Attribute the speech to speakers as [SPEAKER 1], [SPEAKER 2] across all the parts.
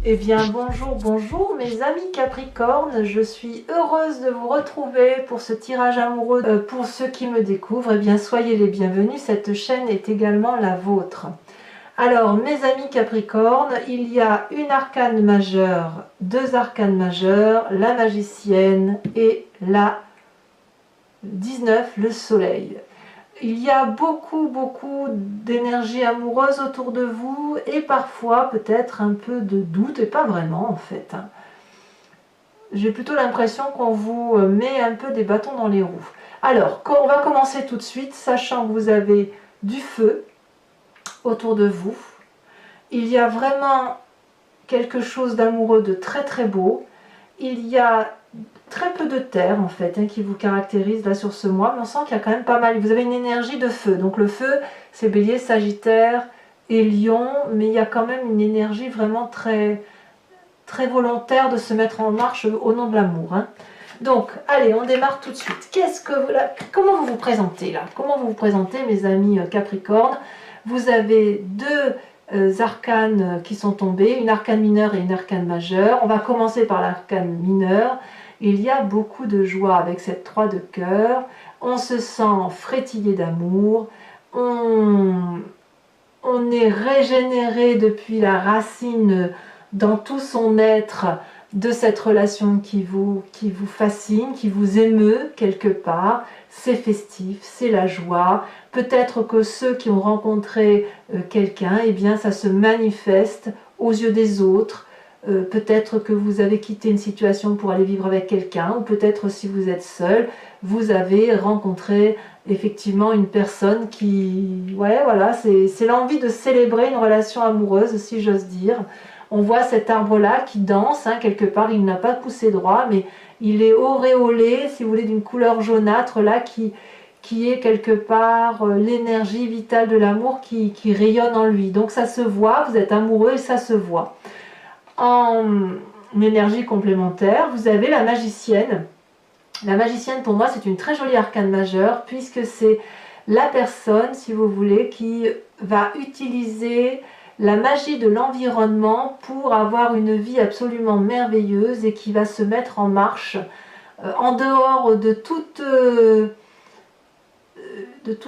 [SPEAKER 1] Eh bien bonjour, bonjour mes amis Capricorne, je suis heureuse de vous retrouver pour ce tirage amoureux. Pour ceux qui me découvrent, eh bien soyez les bienvenus, cette chaîne est également la vôtre. Alors mes amis Capricorne, il y a une arcane majeure, deux arcanes majeures, la magicienne et la 19, le soleil. Il y a beaucoup d'énergie amoureuse autour de vous et parfois peut-être un peu de doute, et pas vraiment en fait. J'ai plutôt l'impression qu'on vous met un peu des bâtons dans les roues. Alors, on va commencer tout de suite, sachant que vous avez du feu autour de vous. Il y a vraiment quelque chose d'amoureux de très beau. Il y a très peu de terre en fait qui vous caractérise là sur ce mois, mais on sent qu'il y a quand même pas mal. Vous avez une énergie de feu, donc le feu c'est Bélier, Sagittaire et Lion, mais il y a quand même une énergie vraiment très volontaire de se mettre en marche au nom de l'amour. Donc allez, on démarre tout de suite. Comment vous vous présentez là? Comment vous vous présentez mes amis Capricorne? Vous avez deux arcanes qui sont tombées, une arcane mineure et une arcane majeure. On va commencer par l'arcane mineure. Il y a beaucoup de joie avec cette 3 de cœur. On se sent frétillé d'amour. On est régénéré depuis la racine dans tout son être de cette relation qui vous fascine, qui vous émeut quelque part. C'est festif, c'est la joie. Peut-être que ceux qui ont rencontré quelqu'un, eh bien ça se manifeste aux yeux des autres. Peut-être que vous avez quitté une situation pour aller vivre avec quelqu'un, ou peut-être si vous êtes seul, vous avez rencontré effectivement une personne qui... Ouais, voilà, c'est l'envie de célébrer une relation amoureuse, si j'ose dire. On voit cet arbre-là qui danse, quelque part, il n'a pas poussé droit, mais il est auréolé, si vous voulez, d'une couleur jaunâtre, là, qui est quelque part l'énergie vitale de l'amour qui rayonne en lui. Donc ça se voit, vous êtes amoureux et ça se voit. En énergie complémentaire, vous avez la magicienne. La magicienne, pour moi, c'est une très jolie arcane majeure, puisque c'est la personne, si vous voulez, qui va utiliser la magie de l'environnement pour avoir une vie absolument merveilleuse et qui va se mettre en marche en dehors de tout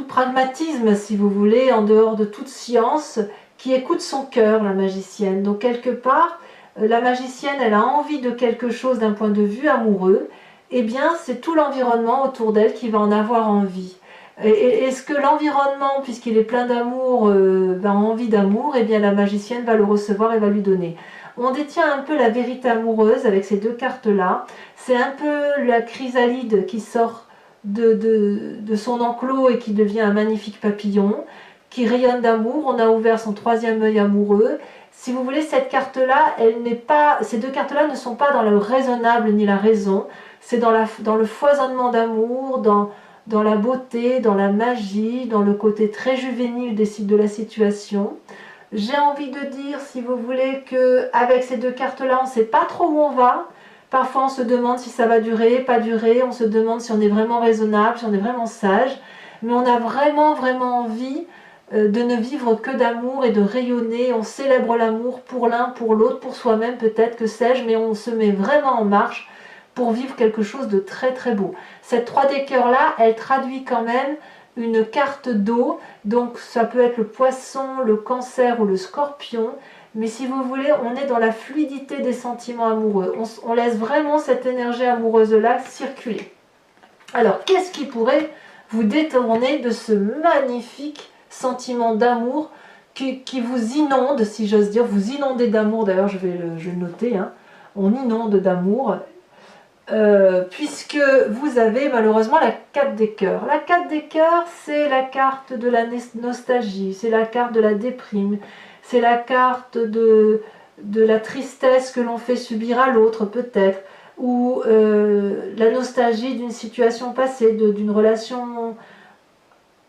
[SPEAKER 1] pragmatisme, si vous voulez, en dehors de toute science, qui écoute son cœur, la magicienne. Donc quelque part, la magicienne, elle a envie de quelque chose d'un point de vue amoureux, eh bien c'est tout l'environnement autour d'elle qui va en avoir envie. Est-ce que l'environnement, puisqu'il est plein d'amour, a envie d'amour, eh bien la magicienne va le recevoir et va lui donner. On détient un peu la vérité amoureuse avec ces deux cartes-là. C'est un peu la chrysalide qui sort de son enclos et qui devient un magnifique papillon, qui rayonne d'amour. On a ouvert son troisième œil amoureux. Si vous voulez, cette carte-là, ces deux cartes-là ne sont pas dans le raisonnable ni la raison. C'est dans le foisonnement d'amour, dans la beauté, dans la magie, dans le côté très juvénile de la situation. J'ai envie de dire, si vous voulez, qu'avec ces deux cartes-là, on ne sait pas trop où on va. Parfois, on se demande si ça va durer, pas durer. On se demande si on est vraiment raisonnable, si on est vraiment sage. Mais on a vraiment envie de ne vivre que d'amour et de rayonner. On célèbre l'amour pour l'un, pour l'autre, pour soi-même peut-être, que sais-je, mais on se met vraiment en marche pour vivre quelque chose de très beau. Cette 3 des cœurs là, elle traduit quand même une carte d'eau, donc ça peut être le poisson, le cancer ou le scorpion, mais si vous voulez, on est dans la fluidité des sentiments amoureux. On laisse vraiment cette énergie amoureuse là circuler. Alors, qu'est-ce qui pourrait vous détourner de ce magnifique sentiment d'amour qui vous inonde, si j'ose dire, vous inondez d'amour, d'ailleurs je vais le noter, on inonde d'amour, puisque vous avez malheureusement la 4 des cœurs. La 4 des cœurs, c'est la carte de la nostalgie, c'est la carte de la déprime, c'est la carte de la tristesse que l'on fait subir à l'autre peut-être, ou la nostalgie d'une situation passée, d'une relation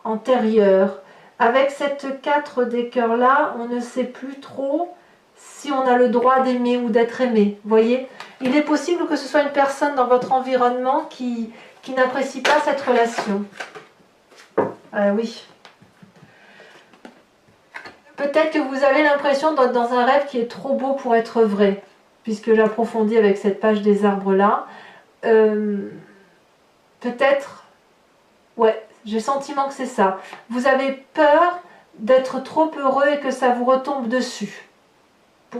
[SPEAKER 1] antérieure. Avec cette 4 des cœurs là, on ne sait plus trop si on a le droit d'aimer ou d'être aimé. Vous voyez, il est possible que ce soit une personne dans votre environnement qui n'apprécie pas cette relation. Ah oui. Peut-être que vous avez l'impression d'être dans un rêve qui est trop beau pour être vrai, puisque j'approfondis avec cette page des arbres là. Peut-être, ouais, j'ai le sentiment que c'est ça. Vous avez peur d'être trop heureux et que ça vous retombe dessus,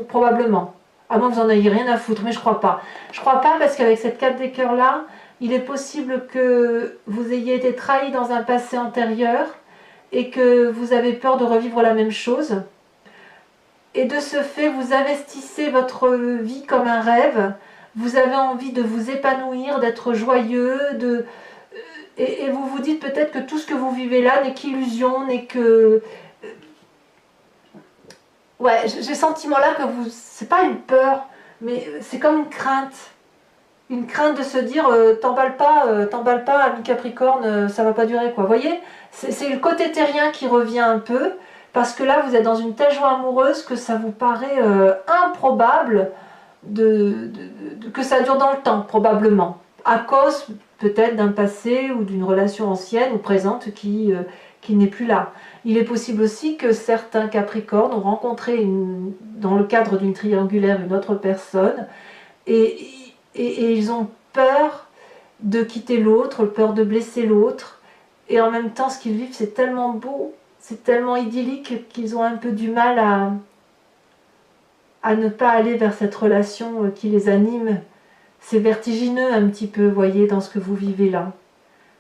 [SPEAKER 1] probablement. À moins que vous en ayez rien à foutre, mais je crois pas. Je crois pas parce qu'avec cette carte des cœurs là, il est possible que vous ayez été trahi dans un passé antérieur et que vous avez peur de revivre la même chose. Et de ce fait, vous investissez votre vie comme un rêve. Vous avez envie de vous épanouir, d'être joyeux, et vous vous dites peut-être que tout ce que vous vivez là n'est qu'illusion, n'est que... Ouais, j'ai le sentiment là que vous... C'est pas une peur, mais c'est comme une crainte. Une crainte de se dire t'emballe pas, ami Capricorne, ça va pas durer quoi. Vous voyez, c'est le côté terrien qui revient un peu, parce que là vous êtes dans une telle joie amoureuse que ça vous paraît improbable que ça dure dans le temps, probablement. À cause peut-être d'un passé ou d'une relation ancienne ou présente qui n'est plus là. Il est possible aussi que certains Capricornes ont rencontré dans le cadre d'une triangulaire une autre personne et ils ont peur de quitter l'autre, peur de blesser l'autre. Et en même temps, ce qu'ils vivent, c'est tellement beau, c'est tellement idyllique qu'ils ont un peu du mal à ne pas aller vers cette relation qui les anime. C'est vertigineux un petit peu, voyez, dans ce que vous vivez là.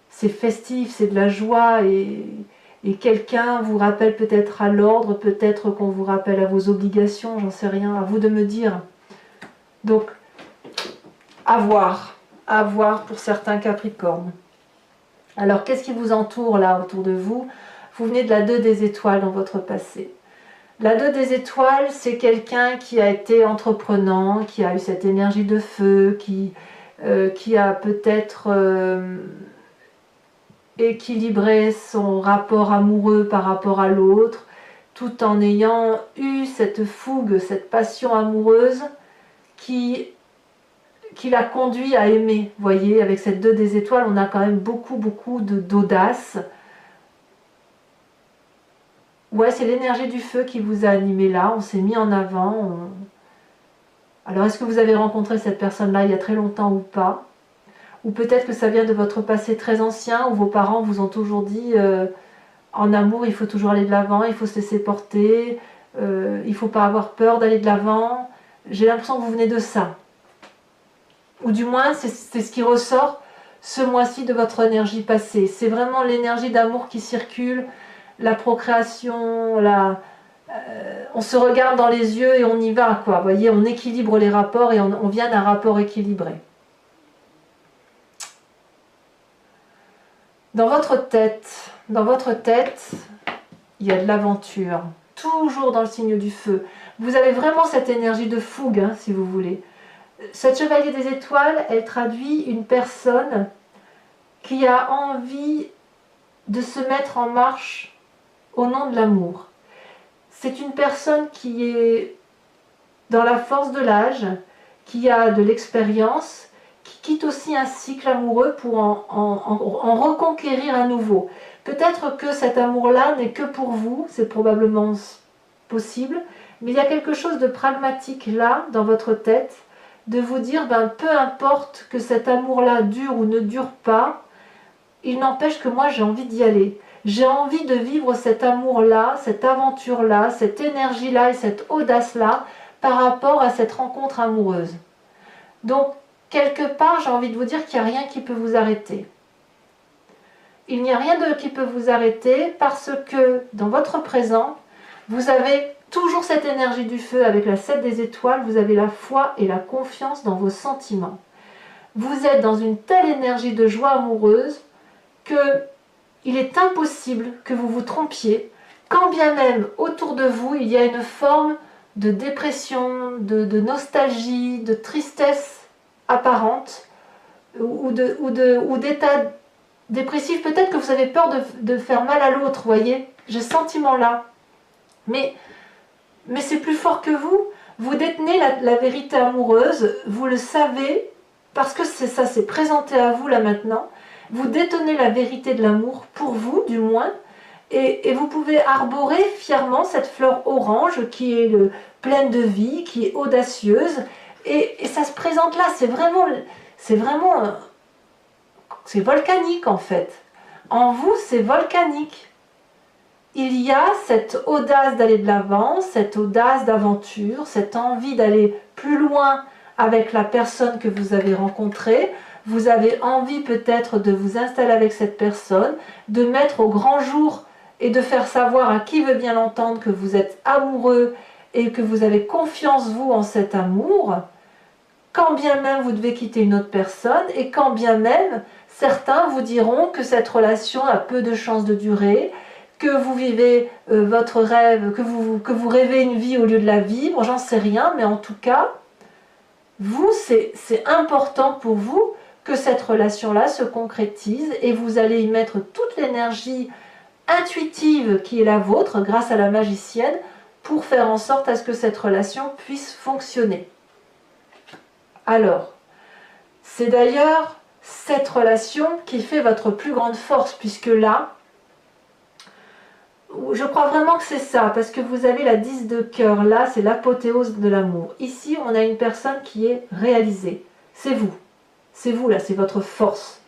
[SPEAKER 1] C'est festif, c'est de la joie et quelqu'un vous rappelle peut-être à l'ordre, peut-être qu'on vous rappelle à vos obligations, j'en sais rien, à vous de me dire. Donc, à voir pour certains Capricornes. Alors, qu'est-ce qui vous entoure là autour de vous? Vous venez de la 2 des étoiles dans votre passé. La 2 des étoiles, c'est quelqu'un qui a été entreprenant, qui a eu cette énergie de feu, qui a peut-être équilibré son rapport amoureux par rapport à l'autre, tout en ayant eu cette fougue, cette passion amoureuse qui l'a conduit à aimer. Vous voyez, avec cette 2 des étoiles, on a quand même beaucoup d'audace. Ouais, c'est l'énergie du feu qui vous a animé là, on s'est mis en avant. Alors, est-ce que vous avez rencontré cette personne-là il y a très longtemps ou pas? Ou peut-être que ça vient de votre passé très ancien, où vos parents vous ont toujours dit en amour, il faut toujours aller de l'avant, il faut se laisser porter, il ne faut pas avoir peur d'aller de l'avant. J'ai l'impression que vous venez de ça. Ou du moins, c'est ce qui ressort ce mois-ci de votre énergie passée. C'est vraiment l'énergie d'amour qui circule, la procréation, on se regarde dans les yeux et on y va, quoi. Vous voyez, on équilibre les rapports et on vient d'un rapport équilibré. Dans votre tête, il y a de l'aventure, toujours dans le signe du feu. Vous avez vraiment cette énergie de fougue, hein, si vous voulez. Cette chevalier des étoiles, elle traduit une personne qui a envie de se mettre en marche au nom de l'amour. C'est une personne qui est dans la force de l'âge, qui a de l'expérience, qui quitte aussi un cycle amoureux pour en reconquérir à nouveau. Peut-être que cet amour-là n'est que pour vous, c'est probablement possible, mais il y a quelque chose de pragmatique là, dans votre tête, de vous dire, peu importe que cet amour-là dure ou ne dure pas, il n'empêche que moi j'ai envie d'y aller. J'ai envie de vivre cet amour-là, cette aventure-là, cette énergie-là et cette audace-là par rapport à cette rencontre amoureuse. Donc, quelque part, j'ai envie de vous dire qu'il n'y a rien qui peut vous arrêter. Il n'y a rien qui peut vous arrêter parce que dans votre présent, vous avez toujours cette énergie du feu avec la 7 des étoiles, vous avez la foi et la confiance dans vos sentiments. Vous êtes dans une telle énergie de joie amoureuse que il est impossible que vous vous trompiez, quand bien même autour de vous il y a une forme de dépression, de nostalgie, de tristesse apparente ou d'état dépressif. Peut-être que vous avez peur de faire mal à l'autre, voyez, j'ai ce sentiment-là. Mais c'est plus fort que vous. Vous détenez la vérité amoureuse, vous le savez, parce que ça s'est présenté à vous là maintenant. Vous détenez la vérité de l'amour, pour vous du moins, Et vous pouvez arborer fièrement cette fleur orange qui est pleine de vie, qui est audacieuse. Et ça se présente là, c'est volcanique en fait. En vous, c'est volcanique. Il y a cette audace d'aller de l'avant, cette audace d'aventure, cette envie d'aller plus loin avec la personne que vous avez rencontrée. Vous avez envie peut-être de vous installer avec cette personne, de mettre au grand jour et de faire savoir à qui veut bien l'entendre que vous êtes amoureux et que vous avez confiance vous en cet amour, quand bien même vous devez quitter une autre personne et quand bien même certains vous diront que cette relation a peu de chances de durer, que vous vivez votre rêve, que vous rêvez une vie au lieu de la vivre, j'en sais rien, mais en tout cas, vous, c'est important pour vous que cette relation-là se concrétise et vous allez y mettre toute l'énergie intuitive qui est la vôtre grâce à la magicienne pour faire en sorte à ce que cette relation puisse fonctionner. Alors, c'est d'ailleurs cette relation qui fait votre plus grande force, puisque là, je crois vraiment que c'est ça, parce que vous avez la 10 de cœur, là c'est l'apothéose de l'amour. Ici, on a une personne qui est réalisée, c'est vous là, c'est votre force.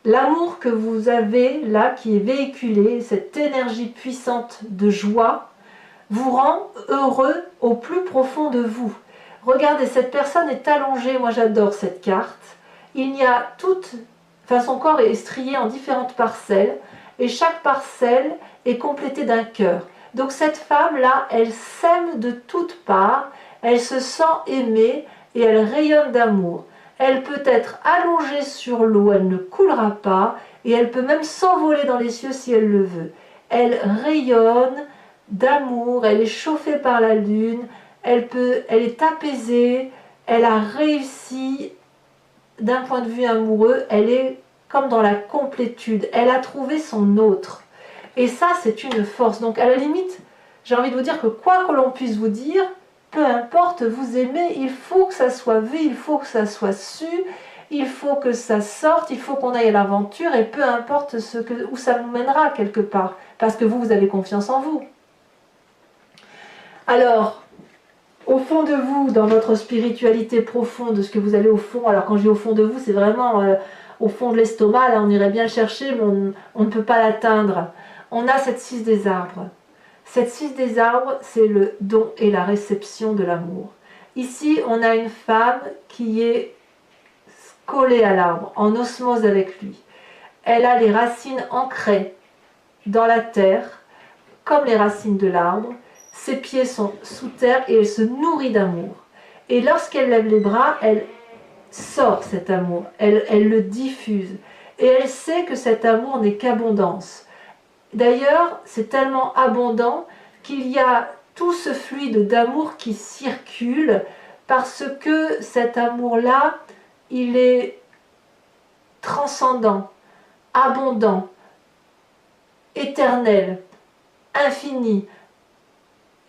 [SPEAKER 1] L'amour que vous avez là, qui est véhiculé, cette énergie puissante de joie, vous rend heureux au plus profond de vous. Regardez, cette personne est allongée, moi j'adore cette carte. Il y a son corps est strié en différentes parcelles, et chaque parcelle est complétée d'un cœur. Donc cette femme-là, elle s'aime de toutes parts, elle se sent aimée et elle rayonne d'amour. Elle peut être allongée sur l'eau, elle ne coulera pas, et elle peut même s'envoler dans les cieux si elle le veut. Elle rayonne d'amour, elle est chauffée par la lune, elle est apaisée, elle a réussi d'un point de vue amoureux, elle est comme dans la complétude, elle a trouvé son autre. Et ça, c'est une force. Donc à la limite, j'ai envie de vous dire que quoi que l'on puisse vous dire, peu importe, vous aimez, il faut que ça soit vu, il faut que ça soit su, il faut que ça sorte, il faut qu'on aille à l'aventure, et peu importe où ça nous mènera quelque part, parce que vous avez confiance en vous. Alors, au fond de vous, dans votre spiritualité profonde, de ce que vous avez au fond, alors quand je dis au fond de vous, c'est vraiment au fond de l'estomac, là on irait bien le chercher, mais on ne peut pas l'atteindre. On a cette 6 des arbres. Cette 6 des arbres, c'est le don et la réception de l'amour. Ici, on a une femme qui est collée à l'arbre, en osmose avec lui. Elle a les racines ancrées dans la terre, comme les racines de l'arbre. Ses pieds sont sous terre et elle se nourrit d'amour. Et lorsqu'elle lève les bras, elle sort cet amour, elle le diffuse. Et elle sait que cet amour n'est qu'abondance. D'ailleurs, c'est tellement abondant qu'il y a tout ce fluide d'amour qui circule parce que cet amour-là, il est transcendant, abondant, éternel, infini.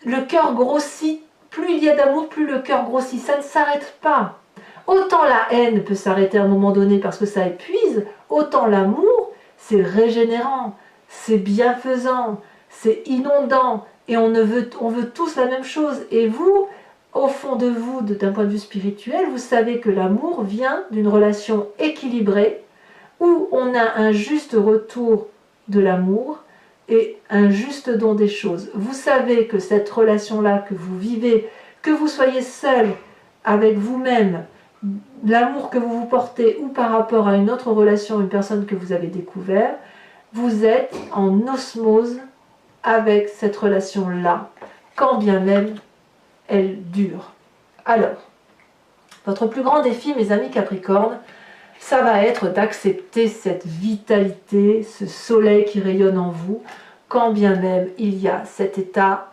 [SPEAKER 1] Le cœur grossit, plus il y a d'amour, plus le cœur grossit, ça ne s'arrête pas. Autant la haine peut s'arrêter à un moment donné parce que ça épuise, autant l'amour, c'est régénérant, c'est bienfaisant, c'est inondant, et on veut tous la même chose. Et vous, au fond de vous, d'un point de vue spirituel, vous savez que l'amour vient d'une relation équilibrée, où on a un juste retour de l'amour, et un juste don des choses. Vous savez que cette relation-là que vous vivez, que vous soyez seul avec vous-même, l'amour que vous vous portez ou par rapport à une autre relation, une personne que vous avez découvert, vous êtes en osmose avec cette relation-là, quand bien même elle dure. Alors, votre plus grand défi, mes amis Capricorne, ça va être d'accepter cette vitalité, ce soleil qui rayonne en vous, quand bien même il y a cet état,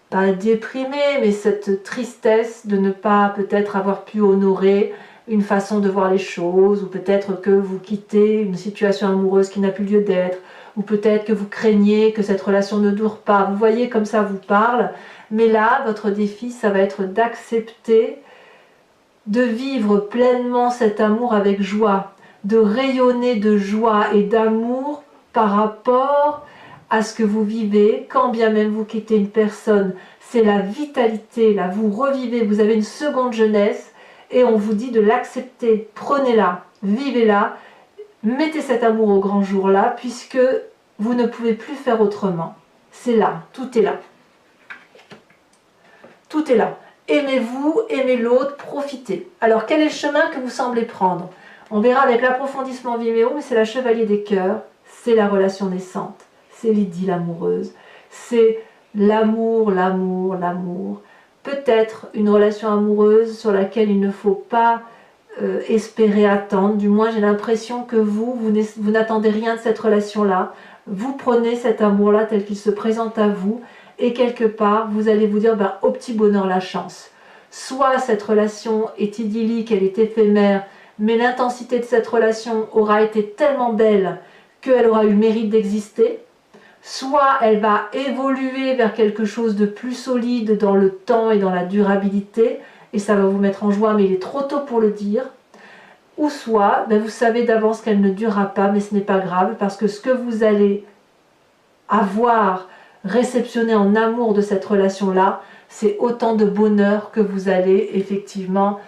[SPEAKER 1] pas déprimé, mais cette tristesse de ne pas peut-être avoir pu honorer une façon de voir les choses, ou peut-être que vous quittez une situation amoureuse qui n'a plus lieu d'être, ou peut-être que vous craignez que cette relation ne dure pas. Vous voyez comme ça vous parle, mais là, votre défi, ça va être d'accepter de vivre pleinement cet amour avec joie, de rayonner de joie et d'amour par rapport à ce que vous vivez, quand bien même vous quittez une personne, c'est la vitalité, là, vous revivez, vous avez une seconde jeunesse, et on vous dit de l'accepter, prenez-la, vivez-la, mettez cet amour au grand jour là, puisque vous ne pouvez plus faire autrement. C'est là, tout est là. Tout est là. Aimez-vous, aimez l'autre, profitez. Alors, quel est le chemin que vous semblez prendre? On verra avec l'approfondissement Vimeo, mais c'est la Chevalier des Cœurs, c'est la relation naissante, c'est l'idylle amoureuse, c'est l'amour, l'amour, l'amour. Peut-être une relation amoureuse sur laquelle il ne faut pas espérer attendre. Du moins, j'ai l'impression que vous n'attendez rien de cette relation-là. Vous prenez cet amour-là tel qu'il se présente à vous, et quelque part, vous allez vous dire, ben, au petit bonheur la chance. Soit cette relation est idyllique, elle est éphémère, mais l'intensité de cette relation aura été tellement belle qu'elle aura eu le mérite d'exister. Soit elle va évoluer vers quelque chose de plus solide dans le temps et dans la durabilité, et ça va vous mettre en joie, mais il est trop tôt pour le dire. Ou soit, ben, vous savez d'avance qu'elle ne durera pas, mais ce n'est pas grave, parce que ce que vous allez avoir réceptionné en amour de cette relation-là, c'est autant de bonheur que vous allez effectivement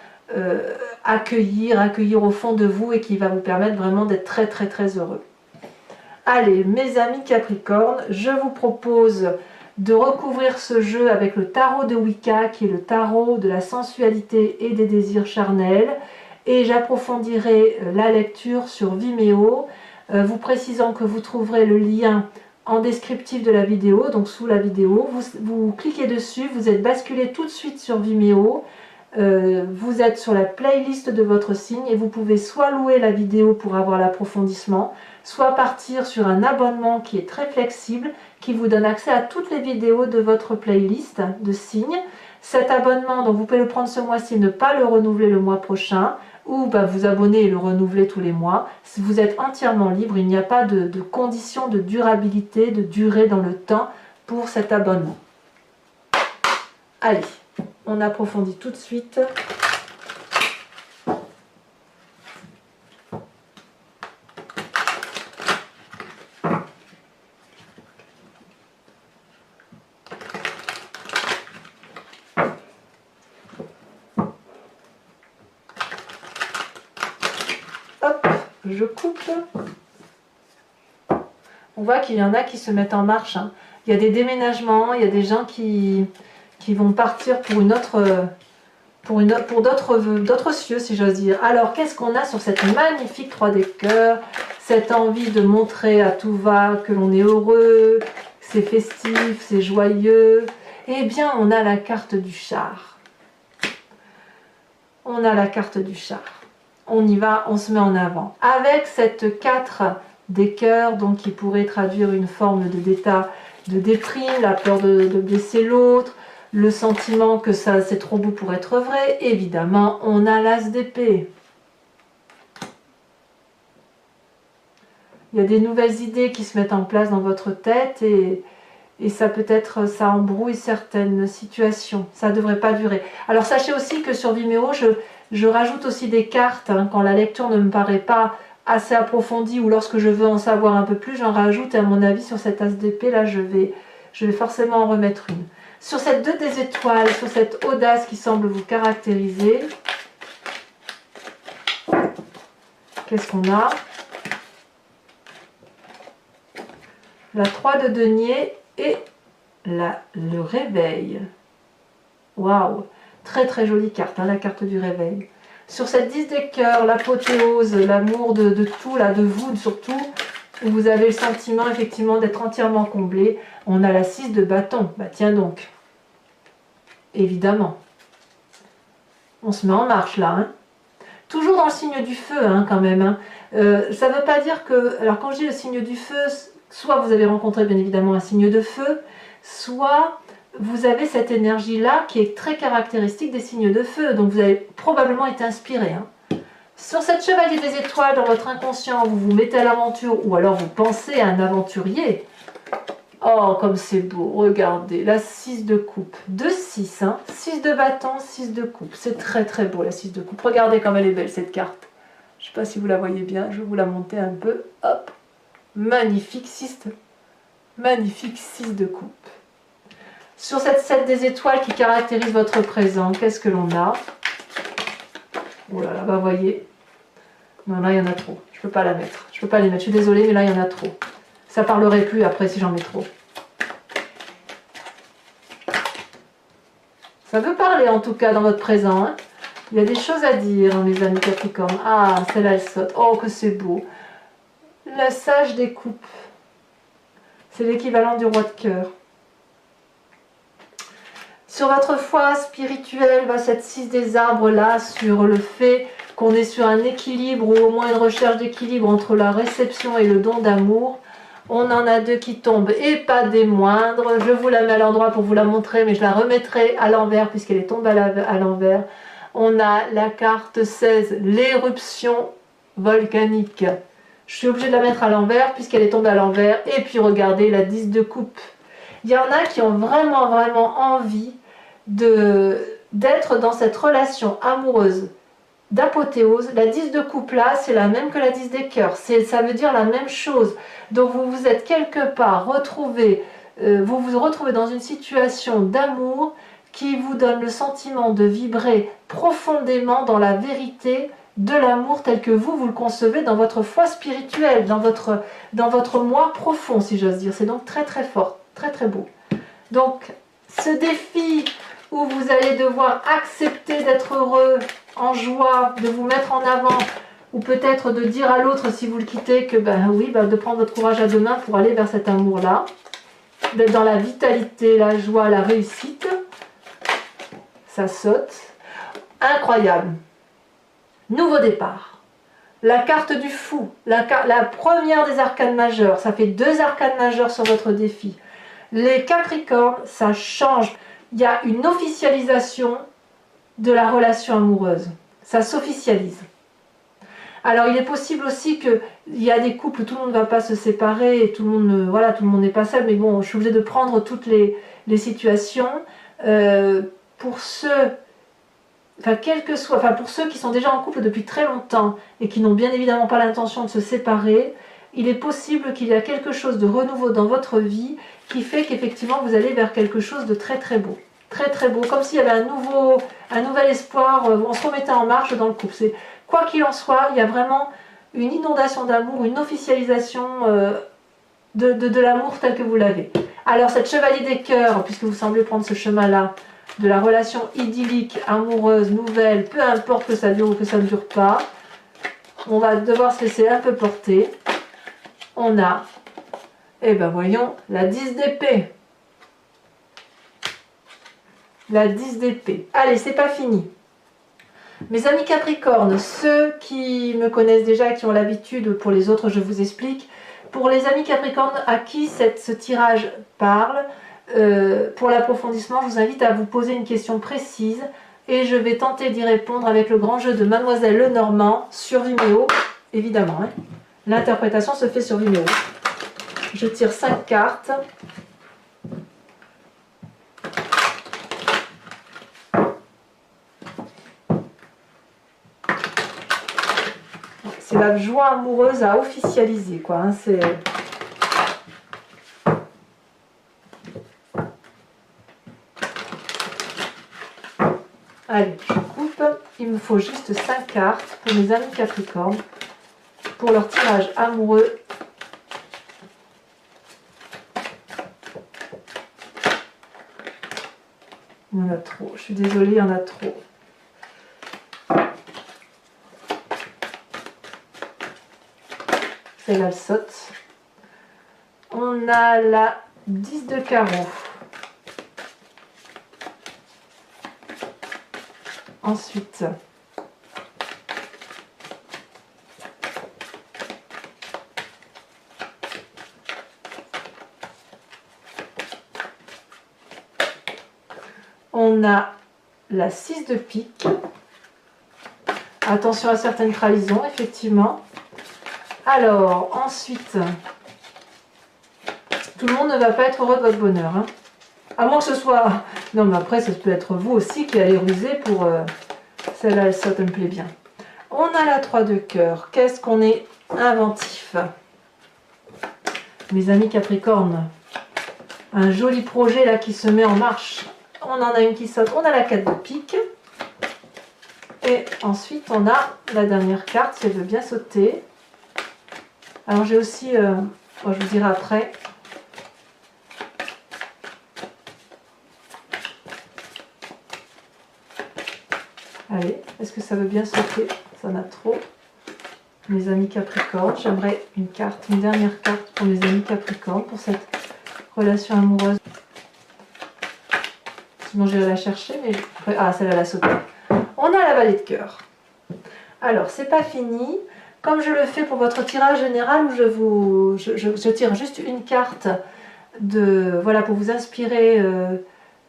[SPEAKER 1] accueillir au fond de vous et qui va vous permettre vraiment d'être très très très heureux. Allez, mes amis Capricorne, je vous propose de recouvrir ce jeu avec le tarot de Wicca, qui est le tarot de la sensualité et des désirs charnels, et j'approfondirai la lecture sur Vimeo, vous précisant que vous trouverez le lien en descriptif de la vidéo, donc sous la vidéo, vous cliquez dessus, vous êtes basculé tout de suite sur Vimeo, vous êtes sur la playlist de votre signe et vous pouvez soit louer la vidéo pour avoir l'approfondissement, soit partir sur un abonnement qui est très flexible, qui vous donne accès à toutes les vidéos de votre playlist de signes. Cet abonnement, donc vous pouvez le prendre ce mois-ci, ne pas le renouveler le mois prochain, ou bah, vous abonner et le renouveler tous les mois. Vous êtes entièrement libre, il n'y a pas de conditions de durabilité, de durée dans le temps pour cet abonnement. Allez, on approfondit tout de suite. Hop, je coupe. On voit qu'il y en a qui se mettent en marche. Hein. Il y a des déménagements, il y a des gens qui vont partir pour d'autres cieux, si j'ose dire. Alors, qu'est-ce qu'on a sur cette magnifique 3 des cœurs? Cette envie de montrer à tout va que l'on est heureux, c'est festif, c'est joyeux. Eh bien, on a la carte du char. On a la carte du char. On y va, on se met en avant. Avec cette 4 des cœurs, donc qui pourrait traduire une forme d'état de déprime, la peur de blesser l'autre, le sentiment que ça c'est trop beau pour être vrai, évidemment, on a l'as d'épée. Il y a des nouvelles idées qui se mettent en place dans votre tête et ça peut-être, ça embrouille certaines situations. Ça ne devrait pas durer. Alors sachez aussi que sur Vimeo, je rajoute aussi des cartes hein, quand la lecture ne me paraît pas assez approfondie ou lorsque je veux en savoir un peu plus, j'en rajoute et à mon avis sur cet as d'épée là, je vais forcément en remettre une. Sur cette 2 des étoiles, sur cette audace qui semble vous caractériser, qu'est-ce qu'on a? La 3 de denier et le réveil. Waouh! Très très jolie carte, hein, la carte du réveil. Sur cette 10 des cœurs, l'apothéose, l'amour de tout, là, de vous surtout, où vous avez le sentiment effectivement d'être entièrement comblé, on a la 6 de bâton. Bah tiens donc, évidemment. On se met en marche là. Hein. Toujours dans le signe du feu hein, quand même. Hein. Ça ne veut pas dire que... Alors quand je dis le signe du feu, soit vous avez rencontré bien évidemment un signe de feu, soit vous avez cette énergie-là qui est très caractéristique des signes de feu. Donc vous avez probablement été inspiré. Hein. Sur cette chevalier des étoiles, dans votre inconscient, vous vous mettez à l'aventure ou alors vous pensez à un aventurier. Oh, comme c'est beau, regardez, la 6 de coupe, 2-6, hein, 6 de bâton, 6 de coupe, c'est très très beau la 6 de coupe, regardez comme elle est belle cette carte, je ne sais pas si vous la voyez bien, je vais vous la monter un peu, hop, magnifique 6 Magnifique 6 de coupe. Sur cette 7 des étoiles qui caractérise votre présent, qu'est-ce que l'on a? Oh là là, bah voyez. Non, là, il y en a trop. Je peux pas la mettre. Je peux pas les mettre. Je suis désolée, mais là, il y en a trop. Ça parlerait plus après si j'en mets trop. Ça veut parler, en tout cas, dans votre présent. Hein. Il y a des choses à dire, hein, mes amis Capricorne. Ah, celle-là, elle saute. Oh, que c'est beau. La sage des coupes. C'est l'équivalent du roi de cœur. Sur votre foi spirituelle, va cette 6 des arbres là, sur le fait qu'on est sur un équilibre ou au moins une recherche d'équilibre entre la réception et le don d'amour. On en a 2 qui tombent et pas des moindres. Je vous la mets à l'endroit pour vous la montrer, mais je la remettrai à l'envers puisqu'elle est tombée à l'envers. On a la carte 16, l'éruption volcanique. Je suis obligée de la mettre à l'envers puisqu'elle est tombée à l'envers. Et puis regardez la 10 de coupe. Il y en a qui ont vraiment envie d'être dans cette relation amoureuse d'apothéose. La 10 de coupe là, c'est la même que la 10 des cœurs. Ça veut dire la même chose. Donc vous vous êtes quelque part retrouvé, vous vous retrouvez dans une situation d'amour qui vous donne le sentiment de vibrer profondément dans la vérité de l'amour tel que vous le concevez dans votre foi spirituelle, dans votre moi profond, si j'ose dire. C'est donc très fort, très beau. Donc ce défi où vous allez devoir accepter d'être heureux, en joie, de vous mettre en avant, ou peut-être de dire à l'autre si vous le quittez que de prendre votre courage à deux mains pour aller vers cet amour-là, d'être dans la vitalité, la joie, la réussite. Ça saute. Incroyable. Nouveau départ. La carte du fou, la première des arcanes majeures, ça fait 2 arcanes majeures sur votre défi. Les Capricornes, ça change. Il y a une officialisation de la relation amoureuse. Ça s'officialise. Alors il est possible aussi qu'il y a des couples où tout le monde ne va pas se séparer et tout le monde n'est pas seul, mais bon, je suis obligée de prendre toutes les situations. Pour ceux qui sont déjà en couple depuis très longtemps et qui n'ont bien évidemment pas l'intention de se séparer, il est possible qu'il y a quelque chose de renouveau dans votre vie qui fait qu'effectivement vous allez vers quelque chose de très beau. Très beau, comme s'il y avait un nouvel espoir, on se remettait en marche dans le couple. Quoi qu'il en soit, il y a vraiment une inondation d'amour, une officialisation de l'amour tel que vous l'avez. Alors cette chevalier des cœurs, puisque vous semblez prendre ce chemin-là, de la relation idyllique, amoureuse, nouvelle, peu importe que ça dure ou que ça ne dure pas, on va devoir se laisser un peu porter. On a, voyons, la 10 d'épée. La 10 d'épée. Allez, c'est pas fini. Mes amis Capricorne, ceux qui me connaissent déjà et qui ont l'habitude, pour les autres je vous explique. Pour les amis Capricorne à qui ce tirage parle, pour l'approfondissement, je vous invite à vous poser une question précise et je vais tenter d'y répondre avec le grand jeu de Mademoiselle Lenormand sur Vimeo, évidemment. Hein. L'interprétation se fait sur Vimeo. Je tire 5 cartes. C'est la joie amoureuse à officialiser, quoi. Hein, c'est... Allez, je coupe. Il me faut juste 5 cartes pour mes amis Capricorne, pour leur tirage amoureux. Il y en a trop. Je suis désolée, il y en a trop. Celle-là, elle saute. On a la 10 de carreau. Ensuite, on a la 6 de pique. Attention à certaines trahisons, effectivement. Alors, ensuite, tout le monde ne va pas être heureux de votre bonheur. Hein. À moins que ce soit... Non, mais après, ça peut être vous aussi qui allez ruser pour... Celle-là, elle saute, elle me plaît bien. On a la 3 de cœur. Qu'est-ce qu'on est inventif. Mes amis Capricorne, un joli projet là qui se met en marche. On en a une qui saute, on a la 4 de pique. Et ensuite on a la dernière carte si elle veut bien sauter. Alors j'ai aussi, je vous dirai après. Allez, est-ce que ça veut bien sauter? Ça en a trop. Mes amis Capricorne, j'aimerais une carte, une dernière carte pour mes amis Capricorne, pour cette relation amoureuse. Sinon j'irai la chercher, mais... Ah, celle-là, elle a sauté. On a la vallée de cœur. Alors, c'est pas fini. Comme je le fais pour votre tirage général, où je tire juste une carte voilà, pour vous inspirer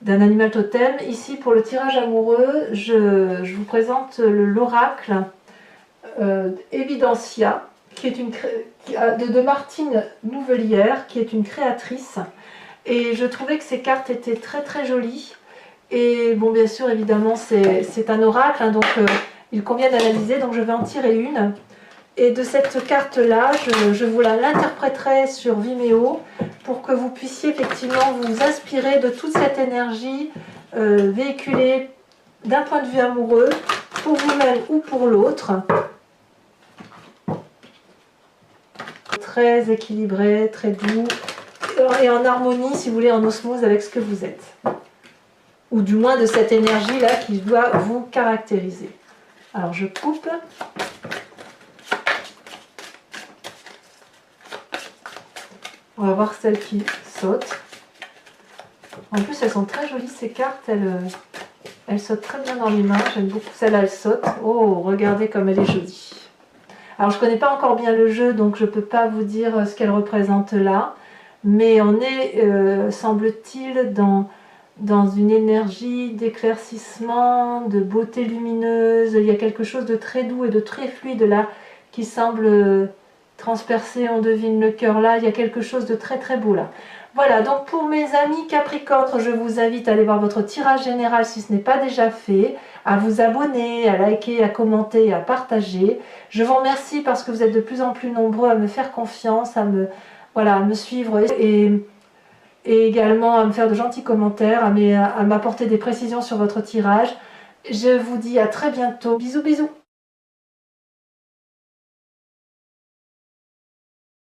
[SPEAKER 1] d'un animal totem. Ici, pour le tirage amoureux, je vous présente l'oracle Evidencia, qui est de Martine Nouvelière, qui est une créatrice. Et je trouvais que ces cartes étaient très très jolies. Et bon, bien sûr, évidemment, c'est un oracle, hein, donc il convient d'analyser. Donc je vais en tirer une. Et de cette carte-là, je vous l'interpréterai sur Vimeo pour que vous puissiez effectivement vous inspirer de toute cette énergie véhiculée d'un point de vue amoureux, pour vous-même ou pour l'autre. Très équilibré, très doux et en harmonie, si vous voulez, en osmose avec ce que vous êtes. Ou du moins de cette énergie-là qui doit vous caractériser. Alors je coupe. On va voir celle qui saute. En plus, elles sont très jolies ces cartes. Elles sautent très bien dans les mains. J'aime beaucoup celle-là, elle saute. Oh, regardez comme elle est jolie. Alors, je ne connais pas encore bien le jeu, donc je ne peux pas vous dire ce qu'elle représente là. Mais on est, semble-t-il, dans une énergie d'éclaircissement, de beauté lumineuse. Il y a quelque chose de très doux et de très fluide là qui semble transpercer, on devine le cœur là. Il y a quelque chose de très très beau là. Voilà, donc pour mes amis Capricorne, je vous invite à aller voir votre tirage général si ce n'est pas déjà fait, à vous abonner, à liker, à commenter et à partager. Je vous remercie parce que vous êtes de plus en plus nombreux à me faire confiance, à me suivre et également à me faire de gentils commentaires, à m'apporter des précisions sur votre tirage. Je vous dis à très bientôt. Bisous bisous.